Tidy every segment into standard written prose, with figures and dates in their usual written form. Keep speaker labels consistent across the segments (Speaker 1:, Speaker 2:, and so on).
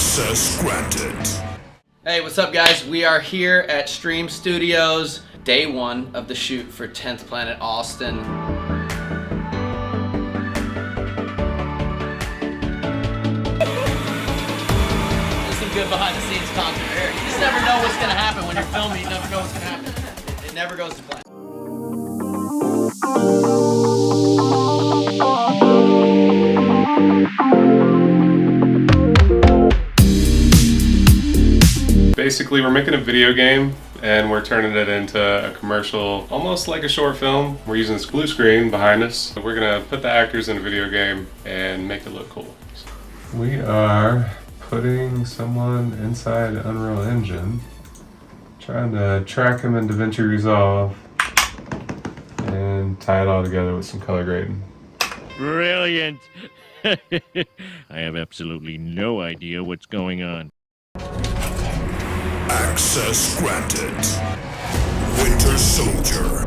Speaker 1: Access granted.
Speaker 2: Hey, what's up guys? We are here at Stream Studios, day one of the shoot for 10th Planet Austin. There's some good behind the scenes content here. You just never know what's gonna happen when you're filming. You never know what's gonna happen. It never goes to plan.
Speaker 3: Basically, we're making a video game and we're turning it into a commercial, almost like a short film. We're using this blue screen behind us. We're gonna put the actors in a video game and make it look cool. We are putting someone inside Unreal Engine, trying to track him in DaVinci Resolve and tie it all together with some color grading.
Speaker 4: Brilliant! I have absolutely no idea what's going on.
Speaker 1: Access granted. Winter Soldier.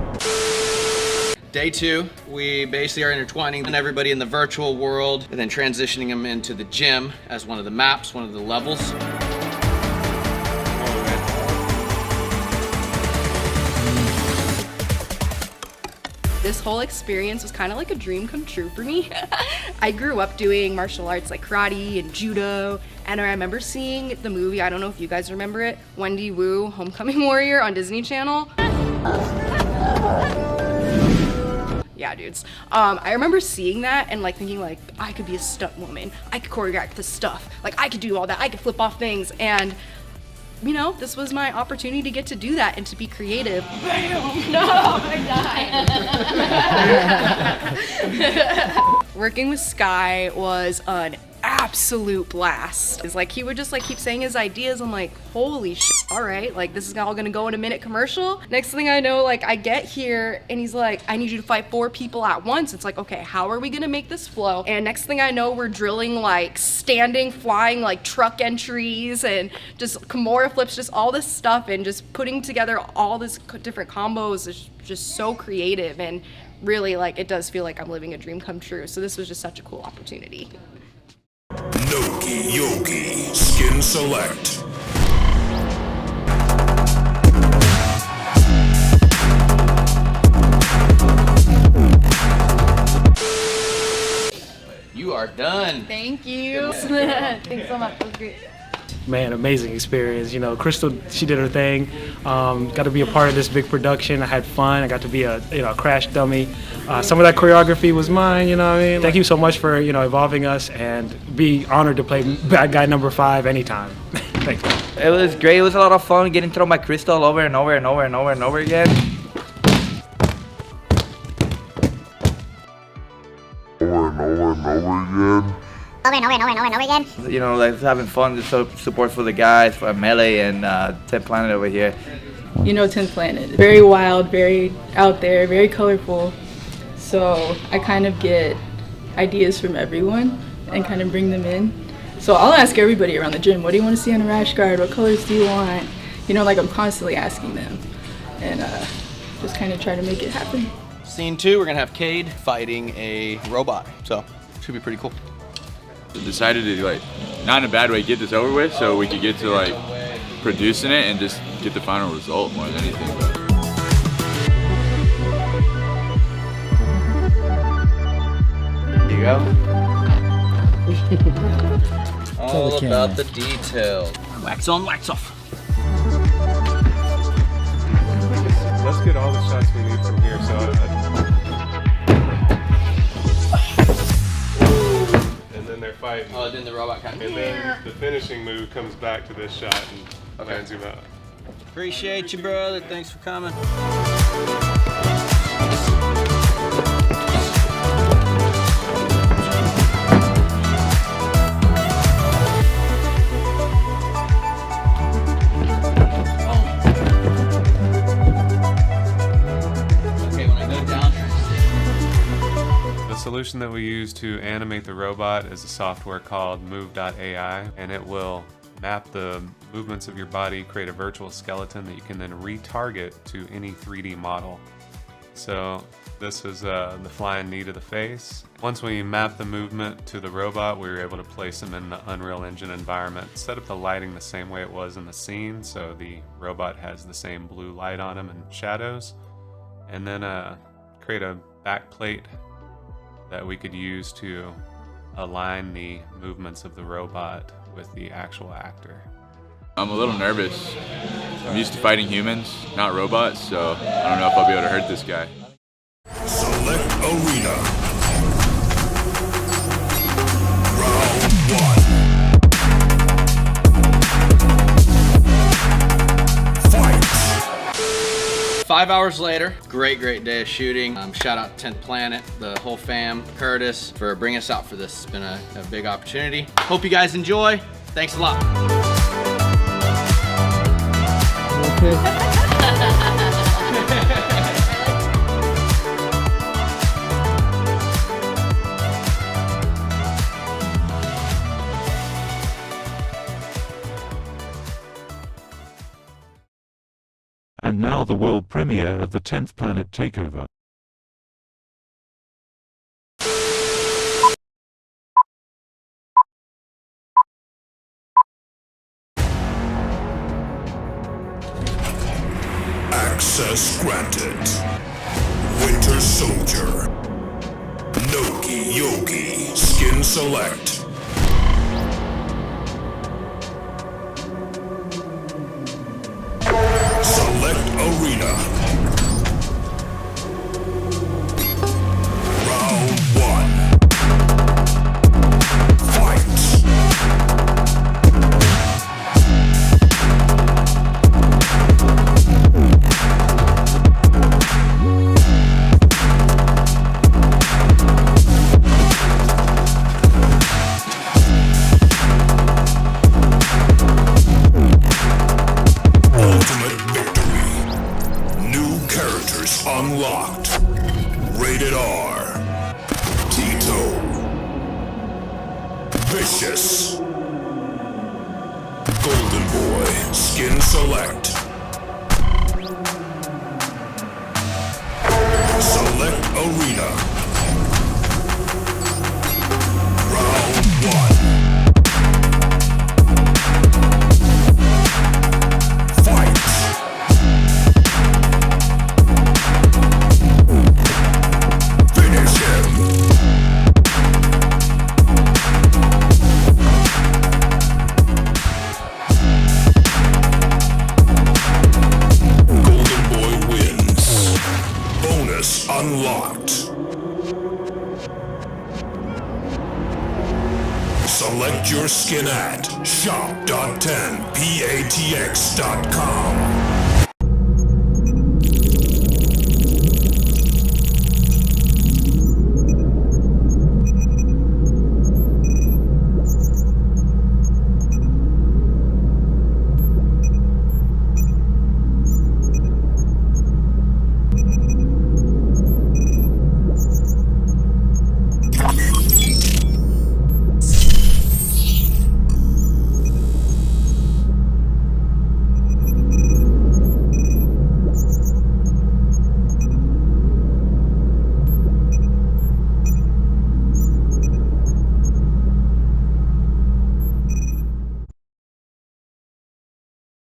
Speaker 2: Day two, we basically are intertwining everybody in the virtual world and then transitioning them into the gym as one of the maps, one of the levels.
Speaker 5: This whole experience was kind of like a dream come true for me. I grew up doing martial arts like karate and judo, and I remember seeing the movie, I don't know if you guys remember it, Wendy Wu, Homecoming Warrior on Disney Channel. Yeah, dudes. I remember seeing that and like thinking like, I could be a stunt woman. I could choreograph this stuff. Like I could do all that. I could flip off things. And you know, this was my opportunity to get to do that and to be creative. Bam! No, I died. Working with Sky was an absolute blast. It's like he would just like keep saying his ideas. I'm like, holy shit, all right, like this is all gonna go in a minute commercial. Next thing I know, like I get here and he's like, I need you to fight 4 people at once. It's like, okay, how are we gonna make this flow? And next thing I know, we're drilling like standing, flying like truck entries and just Kimura flips, just all this stuff, and just putting together all this different combos is just so creative, and really like it does feel like I'm living a dream come true. So this was just such a cool opportunity.
Speaker 1: Nogi, Yogi, Skin Select.
Speaker 2: You are done.
Speaker 5: Thank you. Thanks so much. That was great.
Speaker 6: Man, amazing experience. You know, Crystal, she did her thing. Got to be a part of this big production. I had fun. I got to be a crash dummy. Some of that choreography was mine. You know what I mean? Thank you so much for involving us, and be honored to play bad guy number 5 anytime. Thanks.
Speaker 7: It was great. It was a lot of fun getting thrown by Crystal over and over and over and over and over again. You know, like having fun, just support for the guys, for Melee and 10th Planet over here.
Speaker 8: You know 10th Planet, very wild, very out there, very colorful. So I kind of get ideas from everyone and kind of bring them in. So I'll ask everybody around the gym, what do you want to see on a rash guard? What colors do you want? You know, like I'm constantly asking them, and just kind of try to make it happen.
Speaker 2: Scene 2, we're gonna have Cade fighting a robot, so should be pretty cool.
Speaker 9: Decided to, like, not in a bad way, get this over with so we could get to like producing it and just get the final result more than anything.
Speaker 2: There you go. All about the detail. Wax on, wax off.
Speaker 3: Let's get all the shots we need from here. And then they're fighting.
Speaker 2: Oh, then the robot kind of.
Speaker 3: And then the finishing move comes back to this shot and lands him out.
Speaker 2: Appreciate you, brother. Thanks for coming.
Speaker 3: The solution that we use to animate the robot is a software called move.ai, and it will map the movements of your body, create a virtual skeleton that you can then retarget to any 3D model. So This is the flying knee to the face. Once we mapped the movement to the robot, we were able to place him in the Unreal Engine environment. Set up the lighting the same way it was in the scene, so the robot has the same blue light on him and shadows. And then create a back plate that we could use to align the movements of the robot with the actual actor.
Speaker 9: I'm a little nervous. I'm used to fighting humans, not robots, so I don't know if I'll be able to hurt this guy.
Speaker 1: Select arena. Round 1. Fight.
Speaker 2: 5 hours later, great day of shooting. Shout out to 10th Planet, the whole fam, Curtis, for bringing us out for this. It's been a big opportunity. Hope you guys enjoy. Thanks a lot.
Speaker 10: And now the world premiere of the 10th Planet Takeover.
Speaker 1: Access granted. Winter Soldier. Nogi Yogi. Skin select. Select arena. Round 1. Fight. Unlocked. Rated R. Tito. Vicious. Golden Boy. Skin select. Select arena. Round 1. Fight. Unlocked. Select your skin at Shop.10patx.com.